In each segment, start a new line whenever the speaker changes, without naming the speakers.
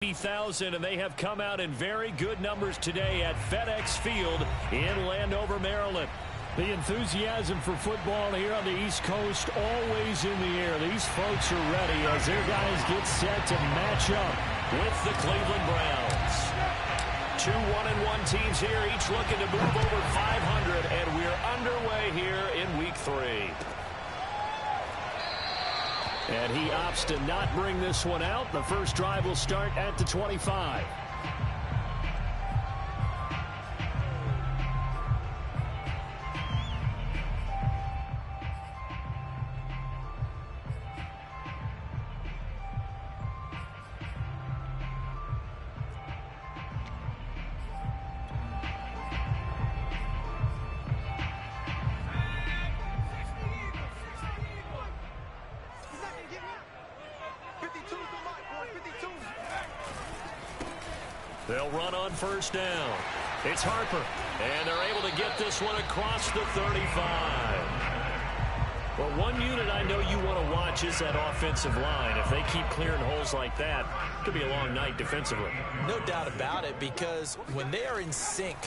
80,000, and they have come out in very good numbers today at FedEx Field in Landover, Maryland. The enthusiasm for football here on the East Coast always in the air. These folks are ready as their guys get set to match up with the Cleveland Browns. Two 1-1 teams here, each looking to move over 500, and we're underway here in Week 3. And he opts to not bring this one out. The first drive will start at the 25. They'll run on first down. It's Harper, and they're able to get this one across the 35. Well, one unit I know you want to watch is that offensive line. If they keep clearing holes like that, it could be a long night defensively.
No doubt about it, because when they are in sync,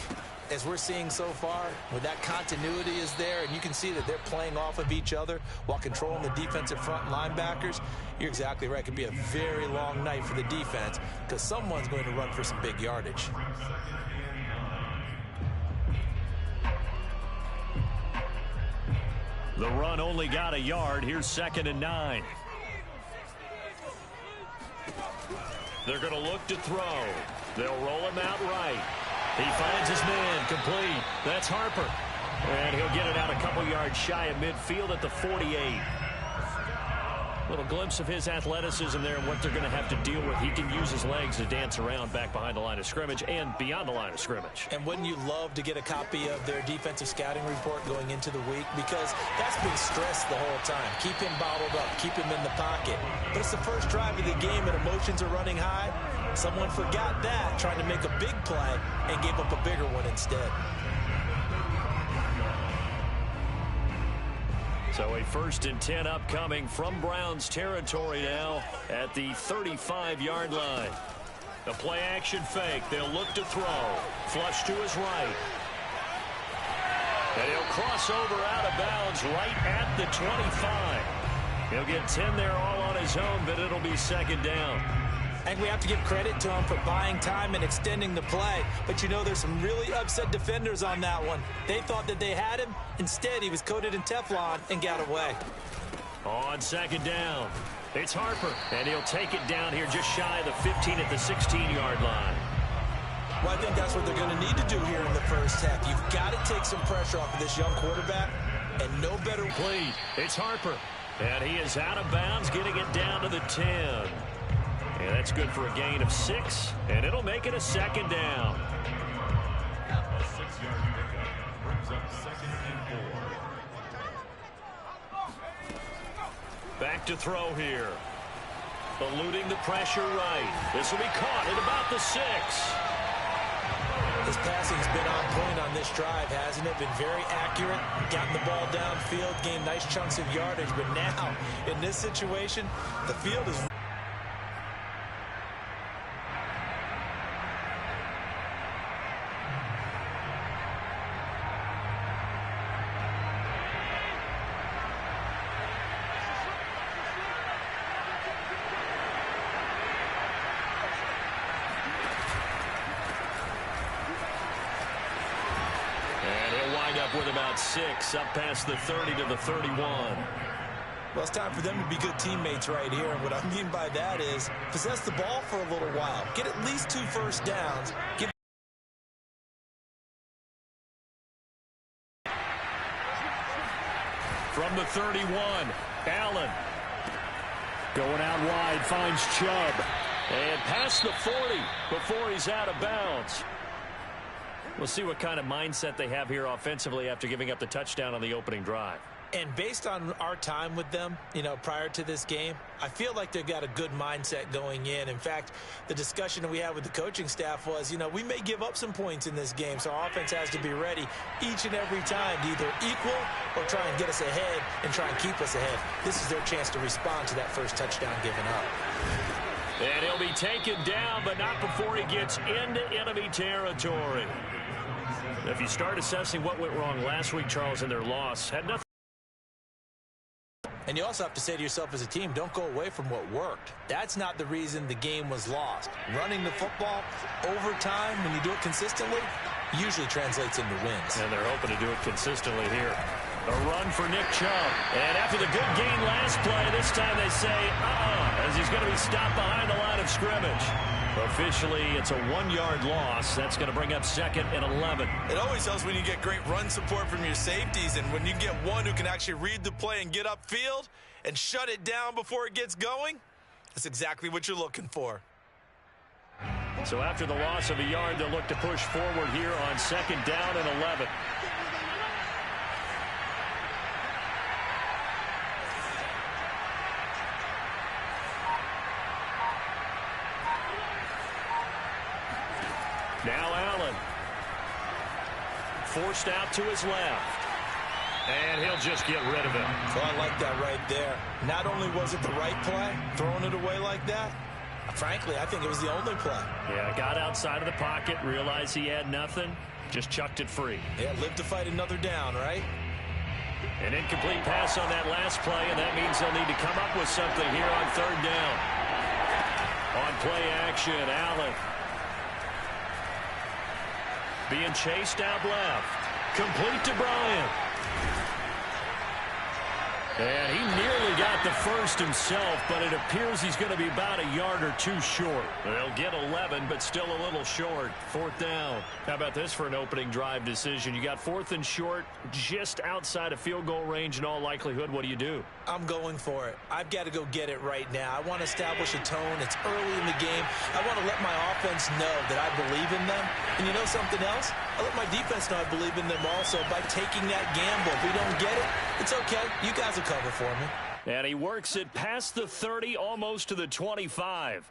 as we're seeing so far, when that continuity is there, and you can see that they're playing off of each other while controlling the defensive front linebackers, you're exactly right. It could be a very long night for the defense because someone's going to run for some big yardage.
The run only got a yard. Here's 2nd and 9. They're going to look to throw. They'll roll him out right. He finds his man, complete. That's Harper. And he'll get it out a couple yards shy of midfield at the 48. Little glimpse of his athleticism there and what they're going to have to deal with. He can use his legs to dance around back behind the line of scrimmage and beyond the line of scrimmage.
And wouldn't you love to get a copy of their defensive scouting report going into the week? Because that's been stressed the whole time. Keep him bottled up. Keep him in the pocket. But it's the first drive of the game and emotions are running high. Someone forgot that, trying to make a big play, and gave up a bigger one instead.
So a 1st and 10 upcoming from Browns territory now at the 35-yard line. The play-action fake. They'll look to throw. Flush to his right. And he'll cross over out of bounds right at the 25. He'll get 10 there all on his own, but it'll be 2nd down.
And we have to give credit to him for buying time and extending the play. But, you know, there's some really upset defenders on that one. They thought that they had him. Instead, he was coated in Teflon and got away.
On 2nd down, it's Harper. And he'll take it down here just shy of the 15 at the 16-yard line.
Well, I think that's what they're going to need to do here in the first half. You've got to take some pressure off of this young quarterback. And no better
play. It's Harper. And he is out of bounds, getting it down to the 10. And that's good for a gain of 6, and it'll make it a 2nd down.
A 6-yard pickup brings up 2nd and 4.
Back to throw here. Eluding the pressure right. This will be caught at about the 6.
His passing's been on point on this drive, hasn't it? Been very accurate, gotten the ball downfield, gained nice chunks of yardage. But now, in this situation, the field is...
with about 6 up past the 30 to the 31.
Well, it's time for them to be good teammates right here. And what I mean by that is possess the ball for a little while. Get at least 2 first downs.
From the 31, Allen. Going out wide, finds Chubb. And past the 40 before he's out of bounds. We'll see what kind of mindset they have here offensively after giving up the touchdown on the opening drive.
And based on our time with them, you know, prior to this game, I feel like they've got a good mindset going in. In fact, the discussion that we had with the coaching staff was, you know, we may give up some points in this game, so our offense has to be ready each and every time to either equal or try and get us ahead and try and keep us ahead. This is their chance to respond to that first touchdown given up.
And he'll be taken down, but not before he gets into enemy territory. If you start assessing what went wrong last week, Charles, in their loss, had nothing.
And you also have to say to yourself as a team, don't go away from what worked. That's not the reason the game was lost. Running the football over time, when you do it consistently, usually translates into wins.
And they're hoping to do it consistently here. A run for Nick Chubb. And after the good gain last play, this time they say, as he's going to be stopped behind the line of scrimmage. Officially, it's a 1-yard loss. That's going to bring up 2nd and 11.
It always helps when you get great run support from your safeties, and when you get one who can actually read the play and get upfield and shut it down before it gets going, that's exactly what you're looking for.
So after the loss of a yard, they'll look to push forward here on 2nd down and 11. Now Allen. Forced out to his left. And he'll just get rid of it.
So I like that right there. Not only was it the right play, throwing it away like that, frankly, I think it was the only play.
Yeah, got outside of the pocket, realized he had nothing, just chucked it free.
Yeah, live to fight another down, right?
An incomplete pass on that last play, and that means they'll need to come up with something here on 3rd down. On play action, Allen. Being chased out left. Complete to Bryant. And he nearly got the first himself, but it appears he's going to be about a yard or two short. They'll get 11, but still a little short. 4th down. How about this for an opening drive decision? You got 4th and short, just outside of field goal range in all likelihood. What do you do?
I'm going for it. I've got to go get it right now. I want to establish a tone. It's early in the game. I want to let my offense know that I believe in them. And you know something else? I let my defense know I believe in them also by taking that gamble. If we don't get it, it's okay. You guys will cover for me.
And he works it past the 30, almost to the 25.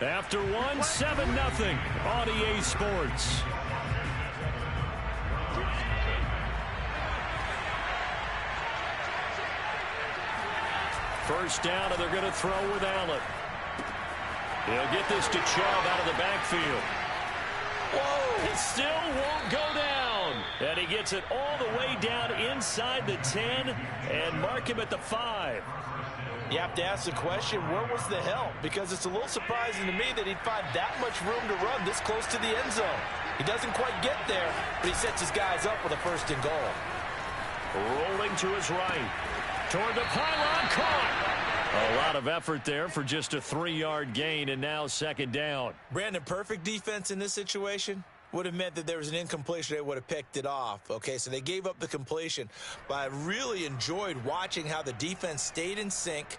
After one, 7-0 on EA Sports. First down, and they're going to throw with Allen. He'll get this to Chubb out of the backfield. Whoa! It still won't go down. And he gets it all the way down inside the 10 and mark him at the 5.
You have to ask the question, where was the help? Because it's a little surprising to me that he'd find that much room to run this close to the end zone. He doesn't quite get there, but he sets his guys up with a 1st and goal.
Rolling to his right. Toward the pylon, caught. A lot of effort there for just a 3-yard gain, and now 2nd down.
Brandon, perfect defense in this situation would have meant that there was an incompletion. They would have picked it off. Okay, so they gave up the completion. But I really enjoyed watching how the defense stayed in sync,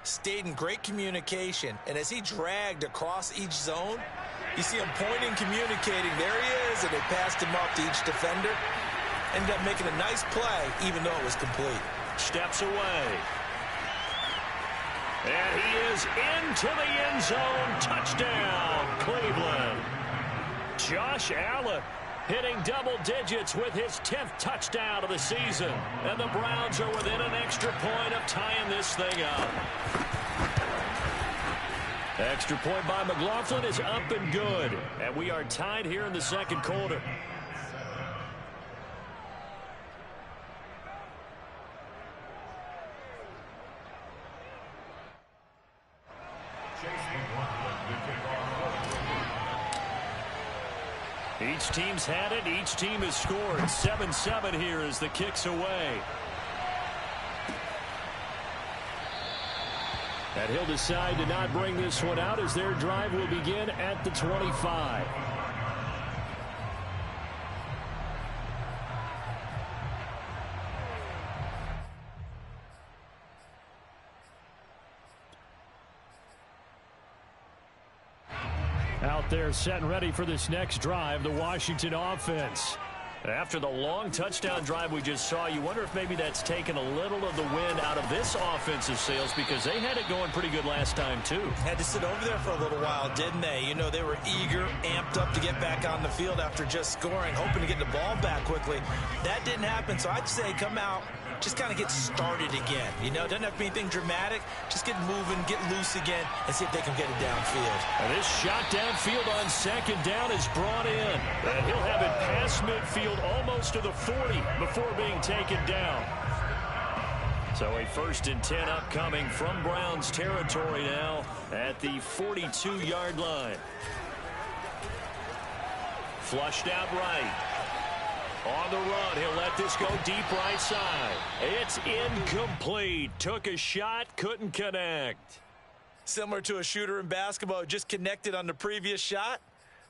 stayed in great communication, and as he dragged across each zone, you see him pointing, communicating. There he is, and they passed him off to each defender. Ended up making a nice play, even though it was complete.
Steps away. And he is into the end zone. Touchdown, Cleveland. Josh Allen hitting double digits with his 10th touchdown of the season. And the Browns are within an extra point of tying this thing up. Extra point by McLaughlin is up and good. And we are tied here in the 2nd quarter. Each team's had it. Each team has scored. 7-7 here as the kick's away. And he'll decide to not bring this one out as their drive will begin at the 25. Out there set and ready for this next drive, the Washington offense. After the long touchdown drive we just saw, you wonder if maybe that's taken a little of the wind out of this offensive sails, because they had it going pretty good last time too.
Had to sit over there for a little while, didn't they? You know, they were eager, amped up to get back on the field after just scoring, hoping to get the ball back quickly. That didn't happen, so I'd say come out, just kind of get started again. You know, it doesn't have to be anything dramatic. Just get moving, get loose again, and see if they can get it downfield.
And this shot downfield on second down is brought in. And he'll have it past midfield almost to the 40 before being taken down. So a 1st and 10 upcoming from Browns territory now at the 42-yard line. Flushed out right. On the run, he'll let this go deep right side. It's incomplete. Took a shot, couldn't connect.
Similar to a shooter in basketball, just connected on the previous shot.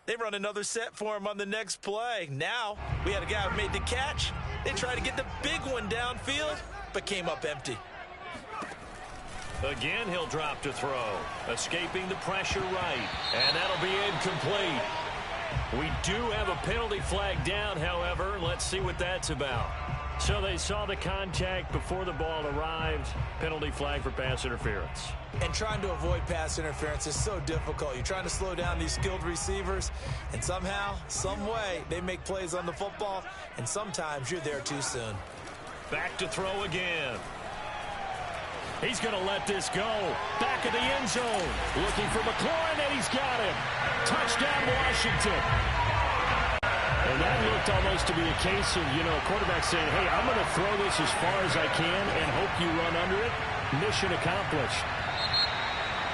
They run another set for him on the next play. Now, we had a guy who made the catch. They tried to get the big one downfield, but came up empty.
Again, he'll drop to throw. Escaping the pressure right. And that'll be incomplete. We do have a penalty flag down, however. Let's see what that's about. So they saw the contact before the ball arrived. Penalty flag for pass interference.
And trying to avoid pass interference is so difficult. You're trying to slow down these skilled receivers, and somehow, some way, they make plays on the football, and sometimes you're there too soon.
Back to throw again. He's going to let this go. Back of the end zone. Looking for McLaurin, and he's got him. Touchdown, Washington. And that looked almost to be a case of, you know, a quarterback saying, hey, I'm going to throw this as far as I can and hope you run under it. Mission accomplished.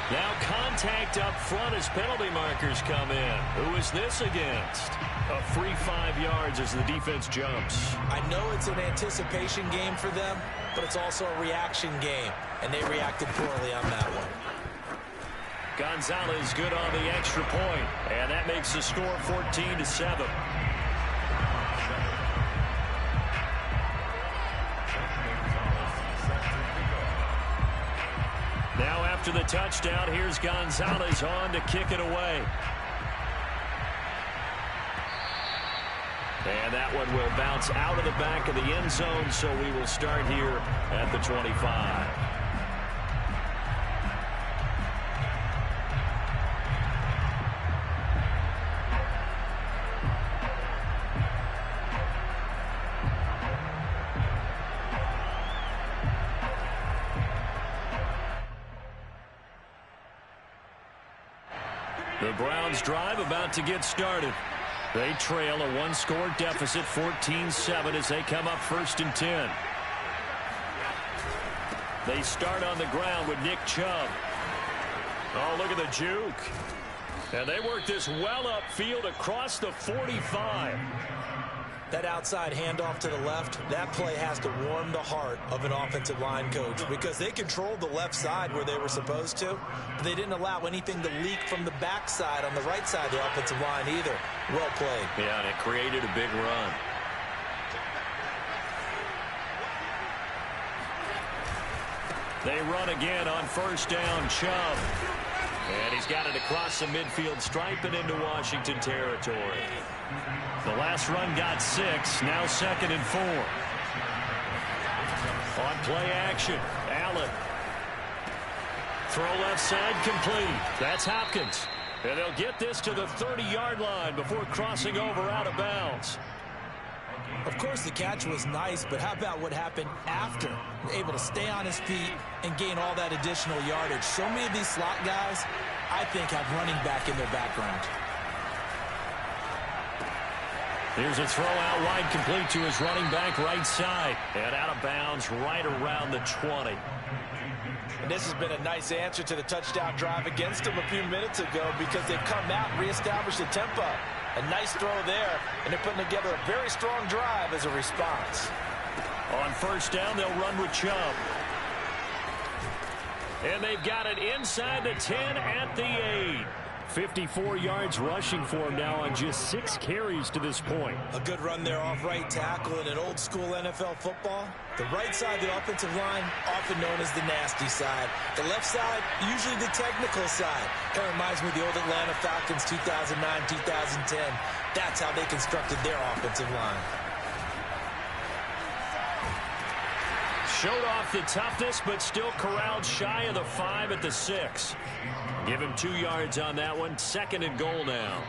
Now contact up front as penalty markers come in. Who is this against? A free 5 yards as the defense jumps.
I know it's an anticipation game for them, but it's also a reaction game, and they reacted poorly on that one.
Gonzalez good on the extra point, and that makes the score 14-7. Now after the touchdown, here's Gonzalez on to kick it away. And that one will bounce out of the back of the end zone, so we will start here at the 25. The Browns drive about to get started. They trail a one-score deficit, 14-7, as they come up 1st and 10. They start on the ground with Nick Chubb. Oh, look at the juke. And they work this well upfield across the 45.
That outside handoff to the left, that play has to warm the heart of an offensive line coach, because they controlled the left side where they were supposed to, but they didn't allow anything to leak from the backside on the right side of the offensive line either. Well played.
Yeah, and it created a big run. They run again on 1st down, Chubb. And he's got it across the midfield stripe and into Washington territory. The last run got 6, now 2nd and 4. On play action, Allen. Throw left side complete. That's Hopkins. And they'll get this to the 30-yard line before crossing over out of bounds.
Of course, the catch was nice, but how about what happened after? Able to stay on his feet and gain all that additional yardage. So many of these slot guys, I think, have running back in their background.
Here's a throw out wide, complete to his running back right side. And out of bounds right around the 20.
And this has been a nice answer to the touchdown drive against them a few minutes ago, because they've come out and reestablished the tempo. A nice throw there, and they're putting together a very strong drive as a response.
On 1st down, they'll run with Chubb. And they've got it inside the 10 at the 8. 54 yards rushing for him now on just 6 carries to this point.
A good run there off right tackle in an old-school NFL football. The right side of the offensive line, often known as the nasty side. The left side, usually the technical side. Kind of reminds me of the old Atlanta Falcons 2009-2010. That's how they constructed their offensive line.
Showed off the toughness, but still corralled shy of the 5 at the 6. Give him 2 yards on that one. 2nd and goal now.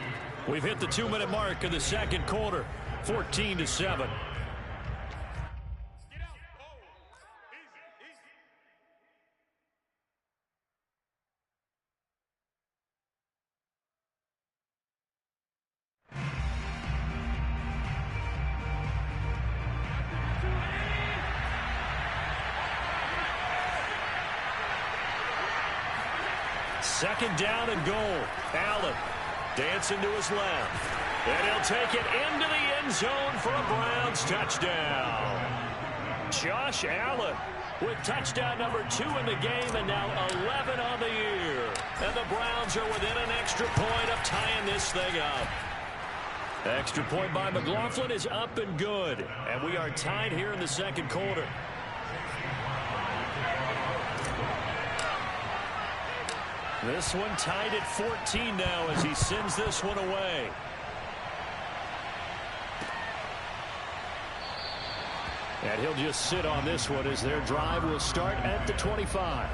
We've hit the 2-minute mark of the second quarter. 14-7. Second down and goal. Allen dancing to his left. And he'll take it into the end zone for a Browns touchdown. Josh Allen with touchdown number 2 in the game and now 11 on the year. And the Browns are within an extra point of tying this thing up. Extra point by McLaughlin is up and good. And we are tied here in the second quarter. This one tied at 14 now as he sends this one away. And he'll just sit on this one as their drive will start at the 25.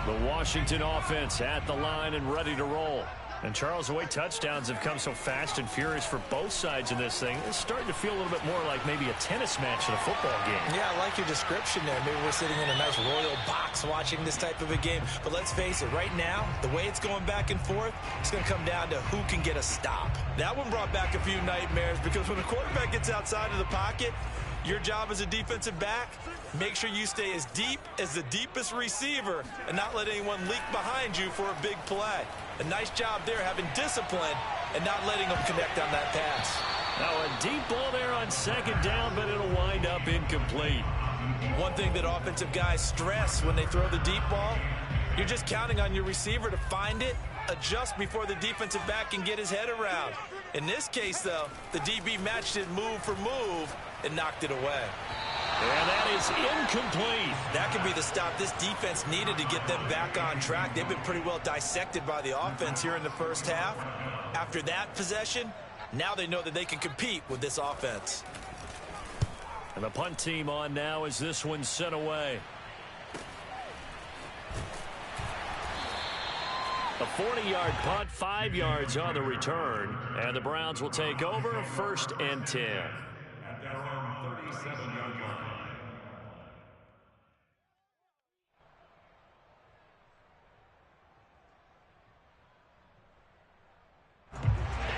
The Washington offense at the line and ready to roll. And, Charles, the way touchdowns have come so fast and furious for both sides in this thing, it's starting to feel a little bit more like maybe a tennis match in a football game. Yeah, I like your description there. Maybe we're sitting in a nice royal box watching this type of a game. But let's face it, right now, the way it's going back and forth, it's going to come down to who can get a stop. That one brought back a few nightmares because when a quarterback gets outside of the pocket, your job as a defensive back, make sure you stay as deep as the deepest receiver and not let anyone leak behind you for a big play. A nice job there having discipline and not letting them connect on that pass. Now a deep ball there on second down, but it'll wind up incomplete. One thing that offensive guys stress when they throw the deep ball, you're just counting on your receiver to find it, adjust before the defensive back can get his head around. In this case, though, the DB matched it move for move and knocked it away. And that is incomplete. That could be the stop this defense needed to get them back on track. They've been pretty well dissected by the offense here in the first half. After that possession, now they know that they can compete with this offense. And the punt team on now as this one's sent away. A 40-yard punt, 5 yards on the return. And the Browns will take over 1st and 10.
At their own 37-yard line.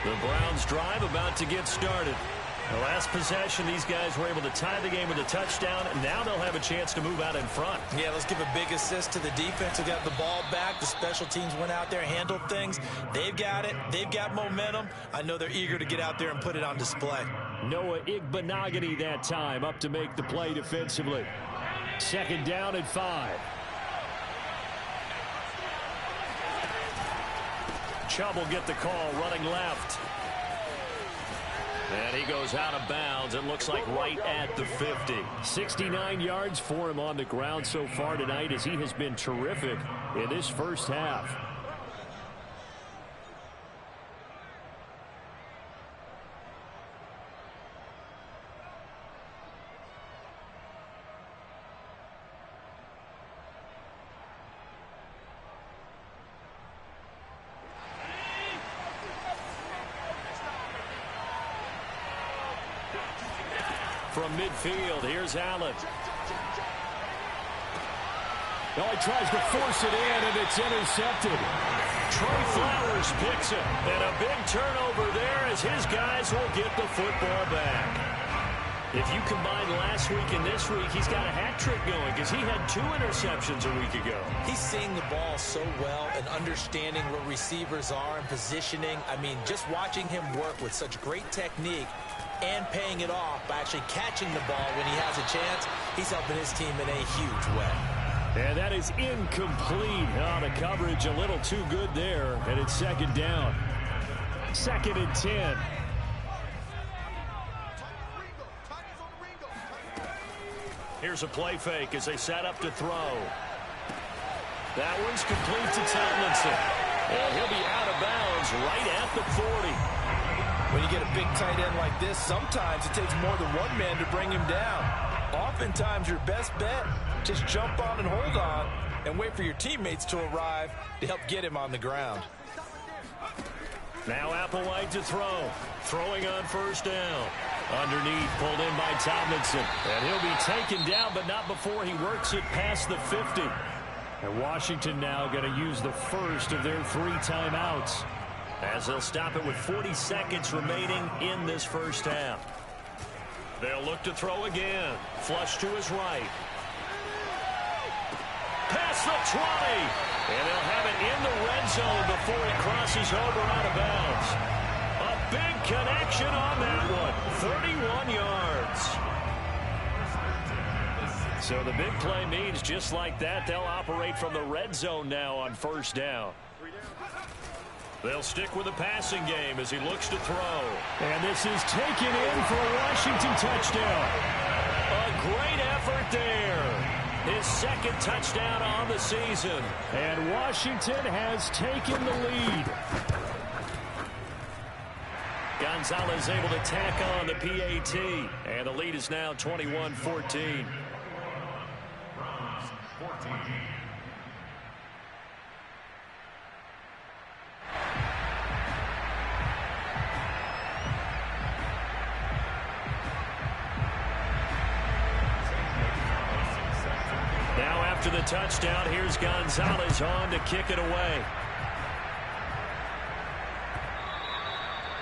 The Browns drive about to get started. The last possession, these guys were able to tie the game with a touchdown, and now they'll have a chance to move out in front. Yeah, let's give a big assist to the defense who got the ball back. The special teams went out there, handled things. They've got it. They've got momentum. I know they're eager to get out there and put it on display. Noah Igbenogany that time up to make the play defensively. 2nd down and 5. Chubb will get the call running left. And he goes out of bounds. It looks like right at the 50. 69 yards for him on the ground so far tonight as he has been terrific in this first half. From midfield, here's Allen. Oh, he tries to force it in, and it's intercepted. Trey Flowers picks it, and a big turnover there as his guys will get the football back. If you combine last week and this week, he's got a hat trick going because he had 2 interceptions a week ago. He's seeing the ball so well and understanding where receivers are and positioning. I mean, just watching him work with such great technique and paying it off by actually catching the ball when he has a chance, he's helping his team in a huge way. And that is incomplete. Oh, the coverage a little too good there, and it's 2nd down. 2nd and 10. Here's a play fake as they set up to throw. That one's complete to Tomlinson. And he'll be out of bounds right at the 40.
When you get a big tight end like this, sometimes it takes more than one man to bring him down. Oftentimes, your best bet, just jump on and hold on and wait for your teammates to arrive to help get him on the ground.
Now Applewhite to throw. Throwing on first down. Underneath, pulled in by Tomlinson. And he'll be taken down, but not before he works it past the 50. And Washington now going to use the first of their 3 timeouts, as they'll stop it with 40 seconds remaining in this first half. They'll look to throw again. Flush to his right. Past the 20. And they'll have it in the red zone before he crosses over out of bounds. A big connection on that one. 31 yards. So the big play means just like that, they'll operate from the red zone now on first down. They'll stick with the passing game as he looks to throw. And this is taken in for a Washington touchdown. A great effort there. His second touchdown on the season. And Washington has taken the lead. Gonzalez able to tack on the PAT. And the lead is now 21-14. Now after the touchdown, here's Gonzalez on to kick it away.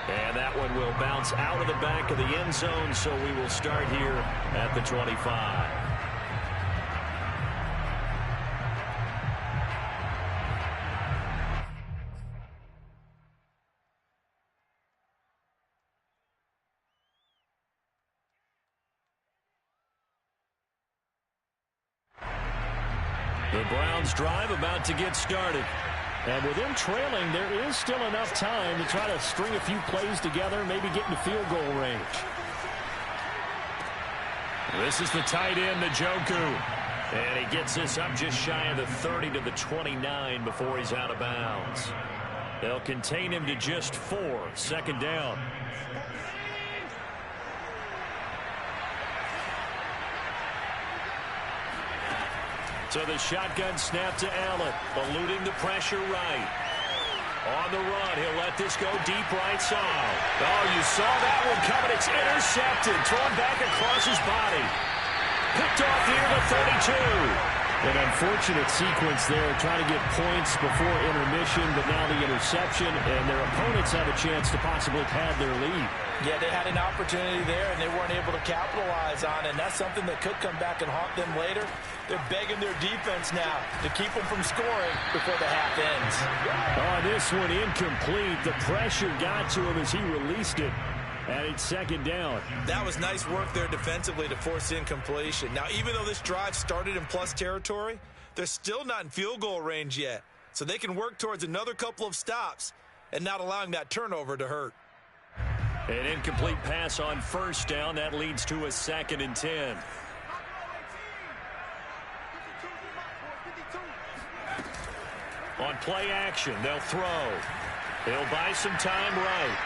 And that one will bounce out of the back of the end zone, so we will start here at the 25. The Browns drive about to get started. And with them trailing, there is still enough time to try to string a few plays together, maybe get into field goal range. This is the tight end, Njoku. And he gets this up just shy of the 30 to the 29 before he's out of bounds. They'll contain him to just 4, second down. So the shotgun snap to Allen, eluding the pressure right. On the run, he'll let this go deep right side. Oh, you saw that one coming. It's intercepted, thrown back across his body. Picked off near the 32. An unfortunate sequence there, trying to get points before intermission, but now the interception, and their opponents have a chance to possibly pad their lead.
Yeah, they had an opportunity there, and they weren't able to capitalize on it, and that's something that could come back and haunt them later. They're begging their defense now to keep them from scoring before the half ends.
Oh, this one incomplete. The pressure got to him as he released it. And it's second down.
That was nice work there defensively to force incompletion. Now, even though this drive started in plus territory, they're still not in field goal range yet. So they can work towards another couple of stops and not allowing that turnover to hurt.
An incomplete pass on first down. That leads to a 2nd and 10. On play action, they'll throw. They'll buy some time right.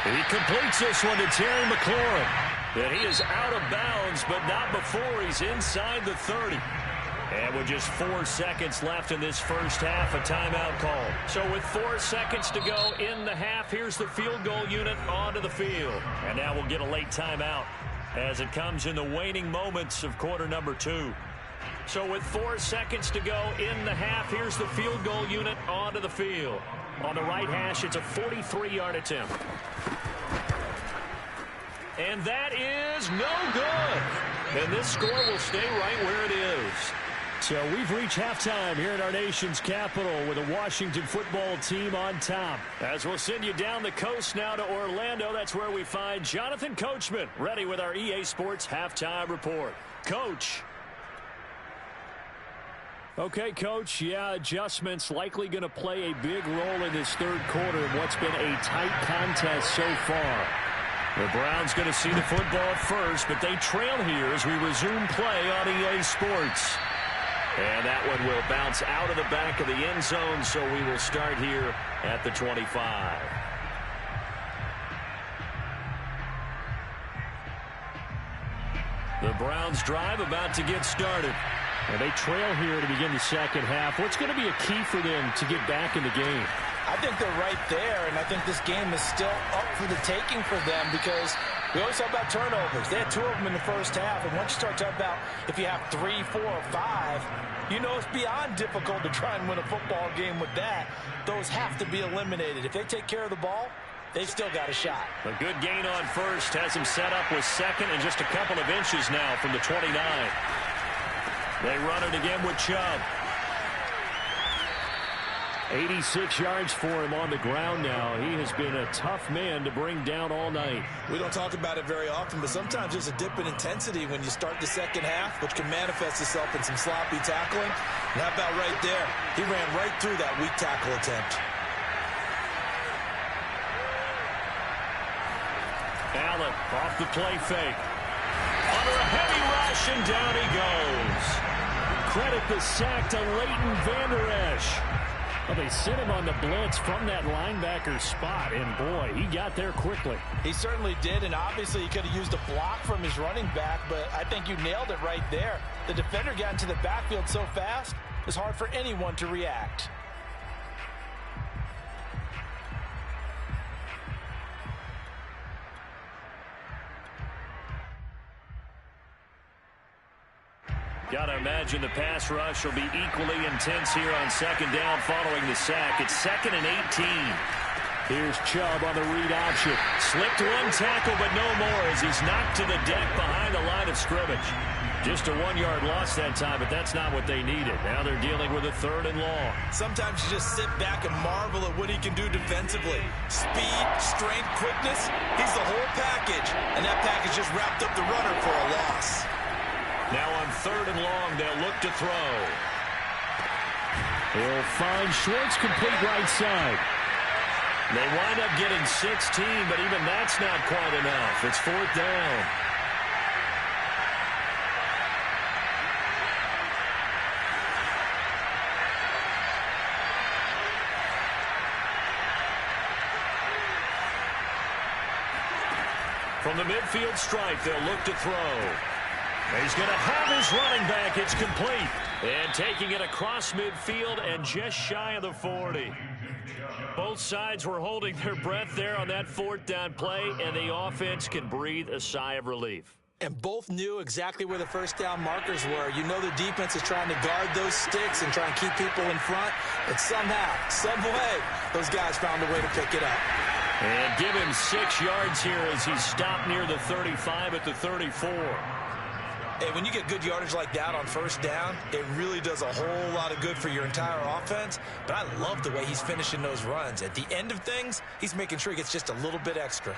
He completes this one to Terry McLaurin. And he is out of bounds, but not before he's inside the 30. And with just 4 seconds left in this first half, a timeout call. So with 4 seconds to go in the half, here's the field goal unit onto the field. And now we'll get a late timeout as it comes in the waning moments of quarter number 2. So with 4 seconds to go in the half, here's the field goal unit onto the field. On the right hash, it's a 43-yard attempt. And that is no good. And this score will stay right where it is. So we've reached halftime here in our nation's capital with a Washington football team on top. As we'll send you down the coast now to Orlando, that's where we find Jonathan Coachman ready with our EA Sports halftime report. Coach. Okay, Coach, yeah, adjustments likely going to play a big role in this third quarter of what's been a tight contest so far. The Browns going to see the football first, but they trail here as we resume play on EA Sports. And that one will bounce out of the back of the end zone, so we will start here at the 25. The Browns drive about to get started.
And they trail here to begin the second half. What's going to be a key for them to get back in the game?
I think they're right there, and I think this game is still up for the taking for them because we always talk about turnovers. They had 2 of them in the first half, and once you start talking about if you have 3, 4, or 5, you know it's beyond difficult to try and win a football game with that. Those have to be eliminated. If they take care of the ball, they've still got a shot.
A good gain on first has him set up with second and just a couple of inches now from the 29. They run it again with Chubb.
86 yards for him on the ground now. He has been a tough man to bring down all night.
We don't talk about it very often, but sometimes there's a dip in intensity when you start the second half, which can manifest itself in some sloppy tackling. And how about right there? He ran right through that weak tackle attempt.
Allen off the play fake. Under a heavy rush, and down he goes.
Credit the sack to Leighton Vander Esch. Well, they sent him on the blitz from that linebacker spot, and boy, he got there quickly.
He certainly did, and obviously he could have used a block from his running back, but I think you nailed it right there. The defender got into the backfield so fast, it's hard for anyone to react.
Got to imagine the pass rush will be equally intense here on second down following the sack. It's 2nd and 18.
Here's Chubb on the read option.
Slipped one tackle, but no more as he's knocked to the deck behind the line of scrimmage. Just a 1-yard loss that time, but that's not what they needed. Now they're dealing with a 3rd and long.
Sometimes you just sit back and marvel at what he can do defensively. Speed, strength, quickness, he's the whole package. And that package just wrapped up the runner for a loss.
Now on 3rd and long, they'll look to throw.
He'll find Schwartz, complete right side.
They wind up getting 16, but even that's not quite enough. It's 4th down. From the midfield stripe, they'll look to throw. He's going to have his running back. It's complete. And taking it across midfield and just shy of the 40. Both sides were holding their breath there on that 4th down play, and the offense can breathe a sigh of relief.
And both knew exactly where the first down markers were. You know the defense is trying to guard those sticks and try and keep people in front. But somehow, some way, those guys found a way to pick it up.
And give him 6 yards here as he stopped near the 35 at the 34.
Hey, when you get good yardage like that on first down, it really does a whole lot of good for your entire offense. But I love the way he's finishing those runs. At the end of things, he's making sure he gets just a little bit extra.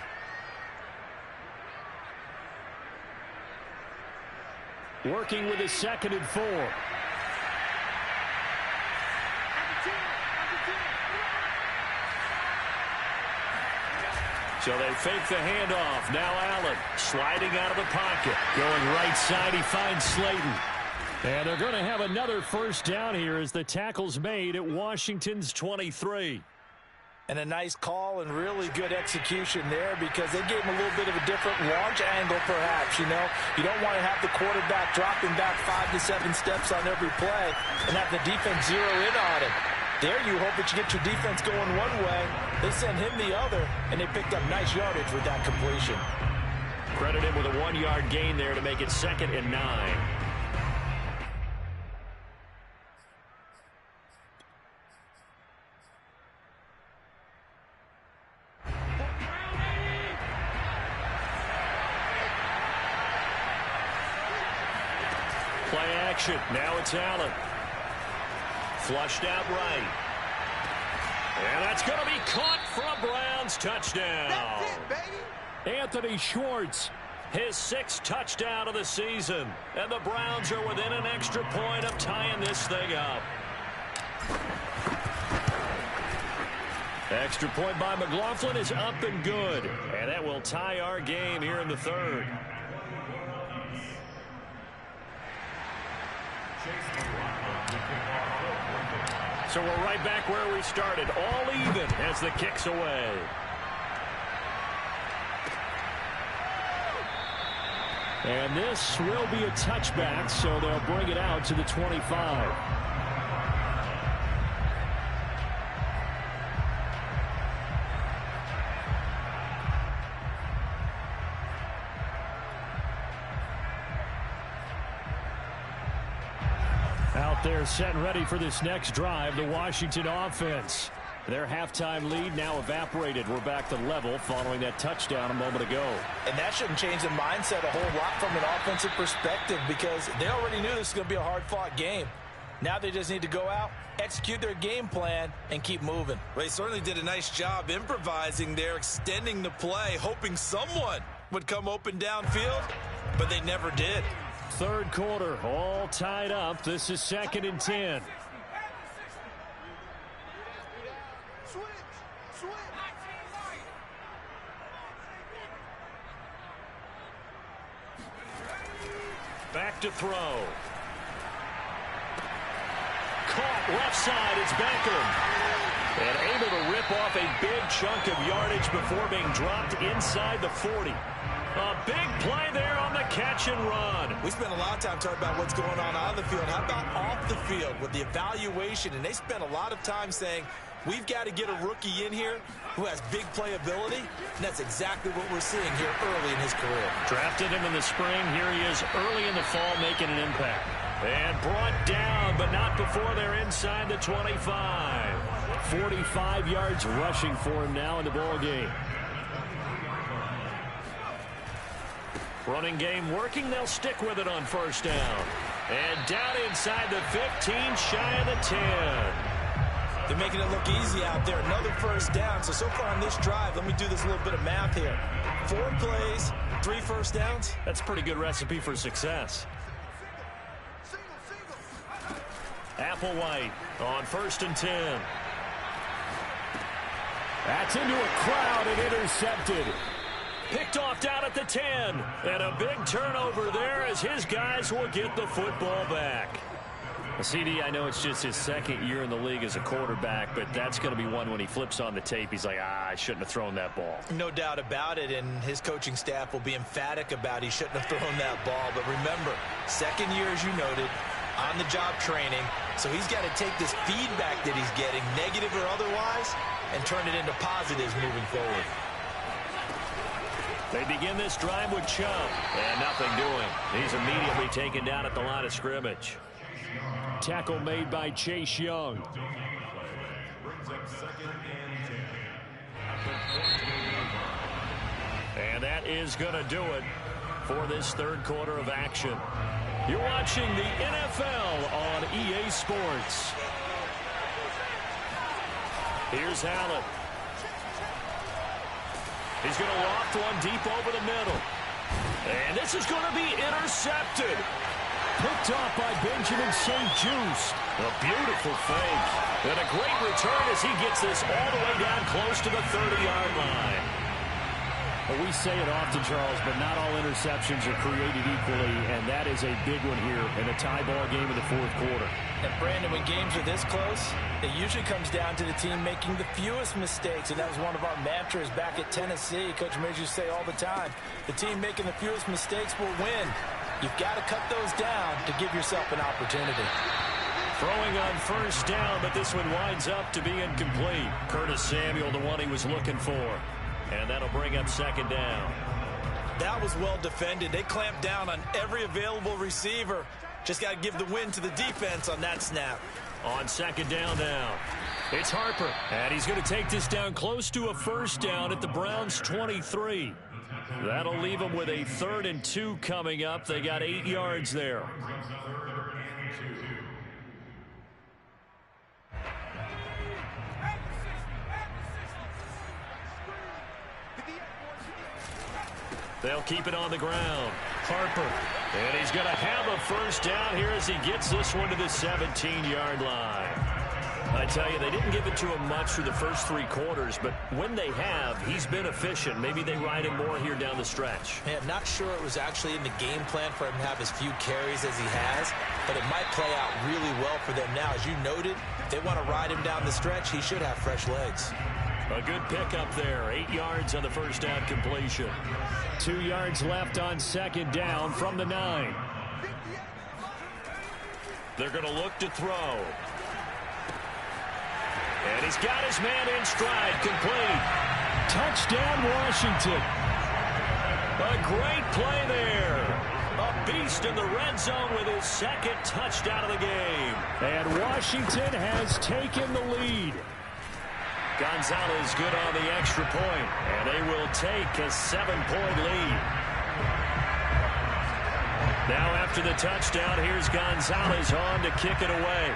Working with his 2nd and 4.
So they fake the handoff. Now Allen sliding out of the pocket. Going right side, he finds Slayton.
And they're going to have another first down here as the tackle's made at Washington's 23.
And a nice call and really good execution there because they gave him a little bit of a different launch angle perhaps, you know. You don't want to have the quarterback dropping back 5 to 7 steps on every play and have the defense zero in on it. There you hope that you get your defense going one way. They send him the other, and they picked up nice yardage with that completion.
Credit him with a 1-yard gain there to make it 2nd and 9. Play action. Now it's Allen. Flushed out right. And that's going to be caught for a Browns touchdown.
That's it, baby.
Anthony Schwartz.
His 6th touchdown of the season. And the Browns are within an extra point of tying this thing up. Extra point by McLaughlin is up and good. And that will tie our game here in the 3rd. So we're right back where we started, all even as the kick's away. And this will be a touchback, so they'll bring it out to the 25. Out there set and ready for this next drive, the Washington offense. Their halftime lead now evaporated. We're back to level following that touchdown a moment ago.
And that shouldn't change the mindset a whole lot from an offensive perspective because they already knew this was going to be a hard-fought game. Now they just need to go out, execute their game plan, and keep moving.
Well, they certainly did a nice job improvising there, extending the play, hoping someone would come open downfield, but they never did.
Third quarter, all tied up. This is 2nd and 10. Back to throw. Caught left side. It's Beckham. And able to rip off a big chunk of yardage before being dropped inside the 40. A big play there on the catch and run.
We spent a lot of time talking about what's going on the field. How about off the field with the evaluation? And they spent a lot of time saying, we've got to get a rookie in here who has big playability. And that's exactly what we're seeing here early in his career.
Drafted him in the spring. Here he is early in the fall making an impact. And brought down, but not before they're inside the 25. 45 yards rushing for him now in the ball game. Running game working. They'll stick with it on first down. And down inside the 15, shy of the 10.
They're making it look easy out there. Another first down. So far on this drive, let me do this little bit of math here. 4 plays, 3 first downs.
That's a pretty good recipe for success. Applewhite on 1st and 10. That's into a crowd and intercepted. Picked off down at the 10. And a big turnover there as his guys will get the football back. CD, I know it's just his 2nd year in the league as a quarterback, but that's going to be one when he flips on the tape. He's like, I shouldn't have thrown that ball.
No doubt about it, and his coaching staff will be emphatic about he shouldn't have thrown that ball. But remember, 2nd year, as you noted, on-the-job training. So he's got to take this feedback that he's getting, negative or otherwise, and turn it into positives moving forward.
They begin this drive with Chubb, and nothing doing. He's immediately taken down at the line of scrimmage. Tackle made by Chase Young.
Brings up 2nd and 10.
And that is going to do it for this third quarter of action. You're watching the NFL on EA Sports. Here's Allen. He's going to loft one deep over the middle. And this is going to be intercepted. Picked off by Benjamin St-Juste. A beautiful fake. And a great return as he gets this all the way down close to the 30-yard line. Well, we say it often, Charles, but not all interceptions are created equally, and that is a big one here in a tie ball game in the fourth quarter.
And, Brandon, when games are this close, it usually comes down to the team making the fewest mistakes, and that was one of our mantras back at Tennessee. Coach Mears used to say all the time, the team making the fewest mistakes will win. You've got to cut those down to give yourself an opportunity.
Throwing on first down, but this one winds up to be incomplete. Curtis Samuel, the one he was looking for. And that'll bring up 2nd down.
That was well defended. They clamped down on every available receiver. Just got to give the win to the defense on that snap.
On 2nd down now, it's Harper. And he's going to take this down close to a first down at the Browns' 23. That'll leave them with a 3rd and 2 coming up. They got 8 yards there. They'll keep it on the ground. Harper. And he's going to have a first down here as he gets this one to the 17-yard line. I tell you, they didn't give it to him much through the first 3 quarters, but when they have, he's been efficient. Maybe they ride him more here down the stretch.
Man, not sure it was actually in the game plan for him to have as few carries as he has, but it might play out really well for them now. As you noted, if they want to ride him down the stretch, he should have fresh legs.
A good pickup there. 8 yards on the first down completion. 2 yards left on second down from the 9. They're going to look to throw. And he's got his man in stride, complete. Touchdown, Washington. A great play there. A beast in the red zone with his second touchdown of the game. And Washington has taken the lead. Gonzalez good on the extra point, and they will take a 7-point lead. Now after the touchdown, here's Gonzalez on to kick it away.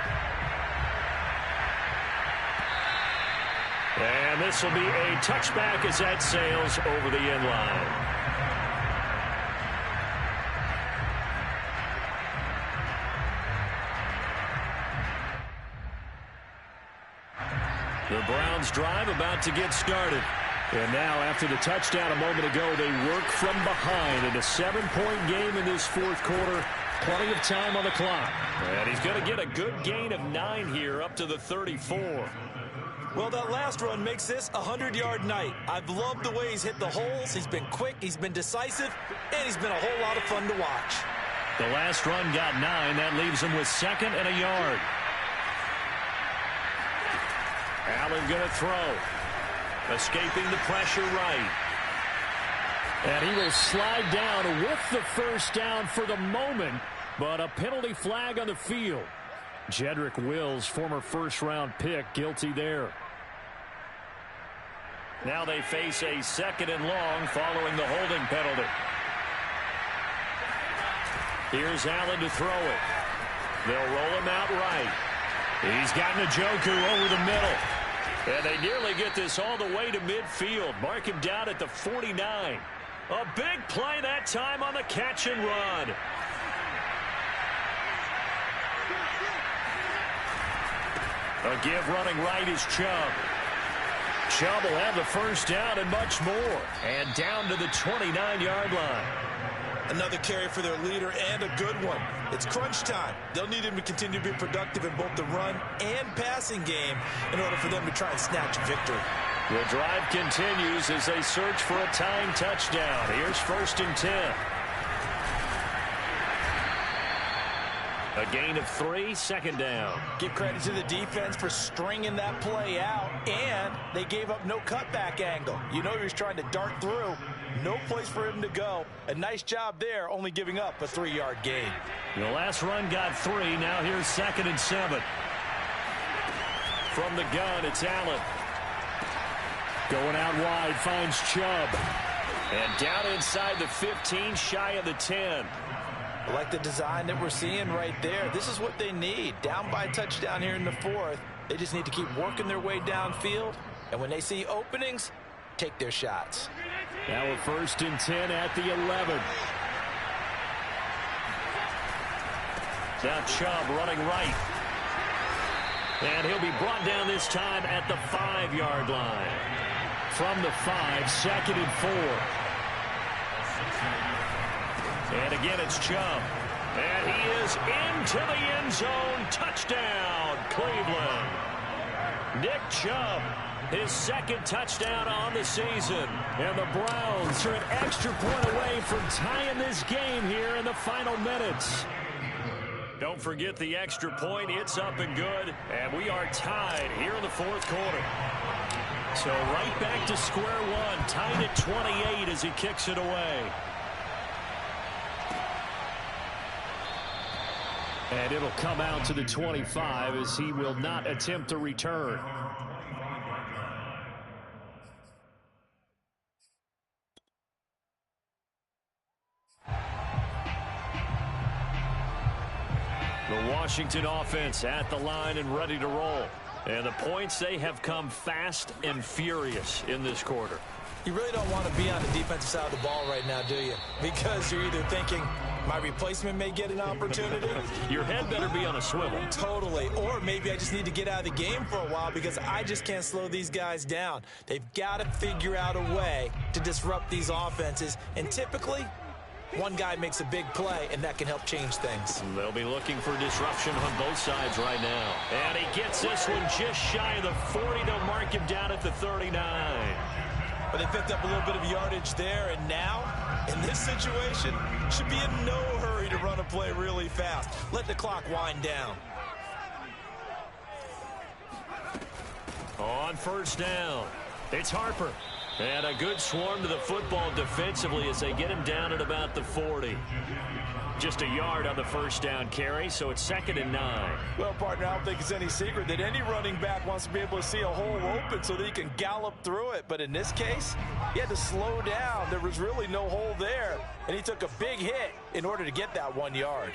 And this will be a touchback as that sails over the end line. The Browns drive about to get started. And now after the touchdown a moment ago, they work from behind in a 7-point game in this fourth quarter. Plenty of time on the clock. And he's going to get a good gain of 9 here up to the 34.
Well, that last run makes this a 100-yard night. I've loved the way he's hit the holes. He's been quick, he's been decisive, and he's been a whole lot of fun to watch.
The last run got 9. That leaves him with 2nd and a yard. Allen going to throw. Escaping the pressure right. And he will slide down with the first down for the moment, but a penalty flag on the field. Jedrick Wills, former first-round pick, guilty there. Now they face a 2nd and long following the holding penalty. Here's Allen to throw it. They'll roll him out right. He's got Njoku over the middle. And they nearly get this all the way to midfield. Mark him down at the 49. A big play that time on the catch and run. A give running right is Chubb. Chubb will have the first down and much more. And down to the 29-yard line.
Another carry for their leader and a good one. It's crunch time. They'll need him to continue to be productive in both the run and passing game in order for them to try and snatch a victory.
The drive continues as they search for a tying touchdown. Here's 1st and 10. A gain of 3, 2nd down.
Give credit to the defense for stringing that play out, and they gave up no cutback angle. You know he was trying to dart through. No place for him to go. A nice job there, only giving up a 3-yard gain.
The last run got 3. Now here's 2nd and 7. From the gun, it's Allen. Going out wide, finds Chubb. And down inside the 15, shy of the 10.
I like the design that we're seeing right there. This is what they need. Down by a touchdown here in the 4th. They just need to keep working their way downfield. And when they see openings, take their shots.
Now a 1st and 10 at the 11. Now Chubb running right. And he'll be brought down this time at the 5-yard line. From the 5, 2nd and 4. And again, it's Chubb. And he is into the end zone. Touchdown, Cleveland. Nick Chubb, his 2nd touchdown on the season. And the Browns are an extra point away from tying this game here in the final minutes. Don't forget the extra point. It's up and good. And we are tied here in the 4th quarter. So right back to square one. Tied at 28 as he kicks it away. And it'll come out to the 25 as he will not attempt to return. The Washington offense at the line and ready to roll. And the points, they have come fast and furious in this quarter.
You really don't want to be on the defensive side of the ball right now, do you? Because you're either thinking, My replacement may get an opportunity.
Your head better be on a swivel.
Totally. Or maybe I just need to get out of the game for a while because I just can't slow these guys down. They've got to figure out a way to disrupt these offenses. And typically, one guy makes a big play, and that can help change things.
They'll be looking for disruption on both sides right now. And he gets this one just shy of the 40 to mark him down at the 39.
But they picked up a little bit of yardage there, and now, in this situation, should be in no hurry to run a play really fast. Let the clock wind down.
On first down, it's Harper. And a good swarm to the football defensively as they get him down at about the 40. Just a yard on the first down carry, so it's 2nd and 9.
Well, partner, I don't think it's any secret that any running back wants to be able to see a hole open so that he can gallop through it. But in this case, he had to slow down. There was really no hole there, and he took a big hit in order to get that 1 yard.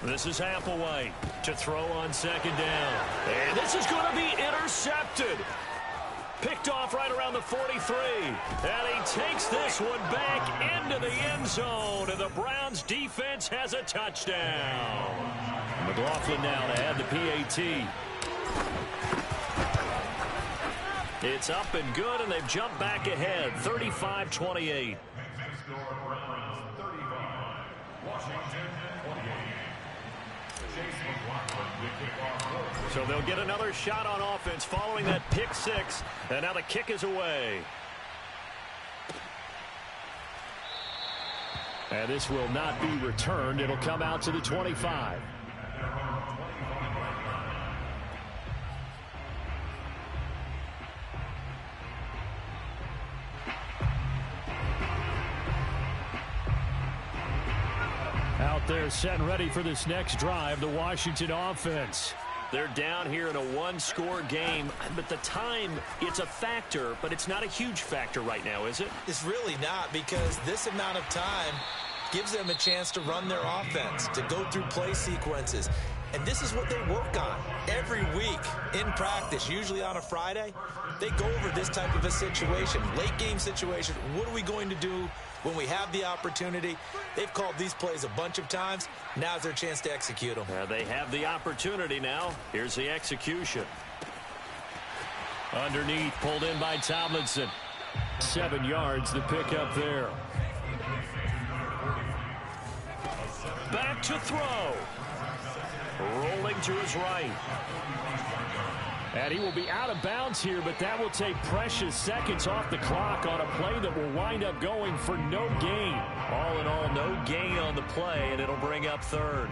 This is Applewhite to throw on 2nd down. And this is going to be intercepted. Picked off right around the 43. And he takes this one back into the end zone. And the Browns defense has a touchdown. McLaughlin now to add the PAT. It's up and good, and they've jumped back ahead, 35-28. So they'll get another shot on offense following that pick six. And now the kick is away. And this will not be returned. It'll come out to the 25. Out there set and ready for this next drive, the Washington offense. They're down here in a one-score game, but the time, it's a factor, but it's not a huge factor right now, is it?
It's really not, because this amount of time gives them a chance to run their offense, to go through play sequences. And this is what they work on every week in practice, usually on a Friday. They go over this type of a situation, late-game situation. What are we going to do when we have the opportunity? They've called these plays a bunch of times. Now's their chance to execute them.
They have the opportunity now. Here's the execution. Underneath, pulled in by Tomlinson. 7 yards, the pickup there. Back to throw. Rolling to his right. And he will be out of bounds here, but that will take precious seconds off the clock on a play that will wind up going for no gain. All in all, no gain on the play, and it'll bring up 3rd.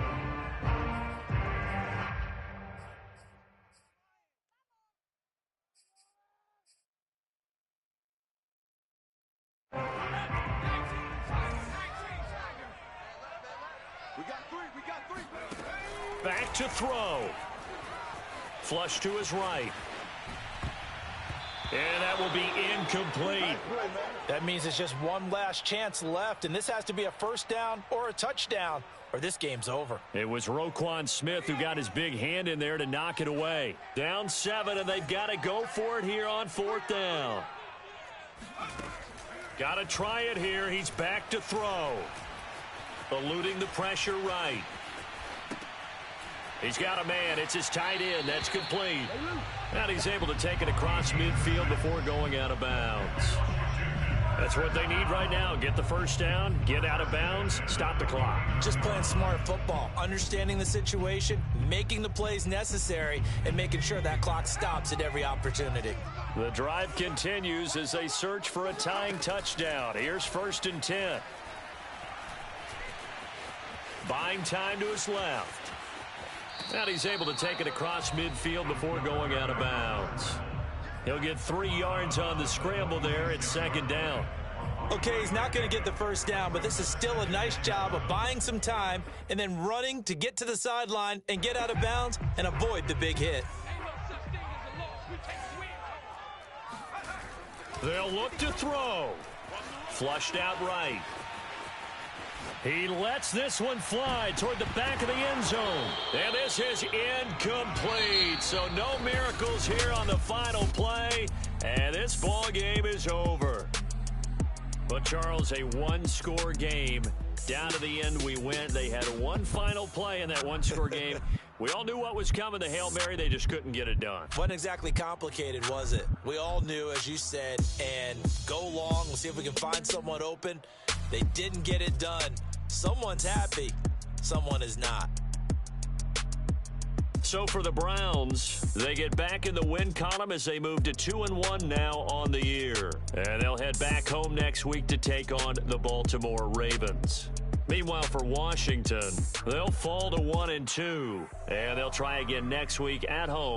Back to throw. Flush to his right. And that will be incomplete.
That means it's just one last chance left, and this has to be a first down or a touchdown, or this game's over.
It was Roquan Smith who got his big hand in there to knock it away. Down 7, and they've got to go for it here on 4th down. Got to try it here. He's back to throw. Eluding the pressure right. He's got a man. It's his tight end. That's complete. And he's able to take it across midfield before going out of bounds. That's what they need right now. Get the first down, get out of bounds, stop the clock.
Just playing smart football, understanding the situation, making the plays necessary, and making sure that clock stops at every opportunity.
The drive continues as they search for a tying touchdown. Here's 1st and 10. Buying time to his left. And he's able to take it across midfield before going out of bounds. He'll get 3 yards on the scramble there. It's 2nd down.
Okay, he's not going to get the first down, but this is still a nice job of buying some time and then running to get to the sideline and get out of bounds and avoid the big hit.
They'll look to throw. Flushed out right. He lets this one fly toward the back of the end zone. And this is incomplete. So no miracles here on the final play. And this ball game is over. But, Charles, a one-score game. Down to the end we went. They had one final play in that one-score game. We all knew what was coming, the Hail Mary. They just couldn't get it done.
Wasn't exactly complicated, was it? We all knew, as you said, and go long. We'll see if we can find someone open. They didn't get it done. Someone's happy. Someone is not.
So for the Browns, they get back in the win column as they move to 2-1 now on the year. And they'll head back home next week to take on the Baltimore Ravens. Meanwhile, for Washington, they'll fall to 1-2, and they'll try again next week at home.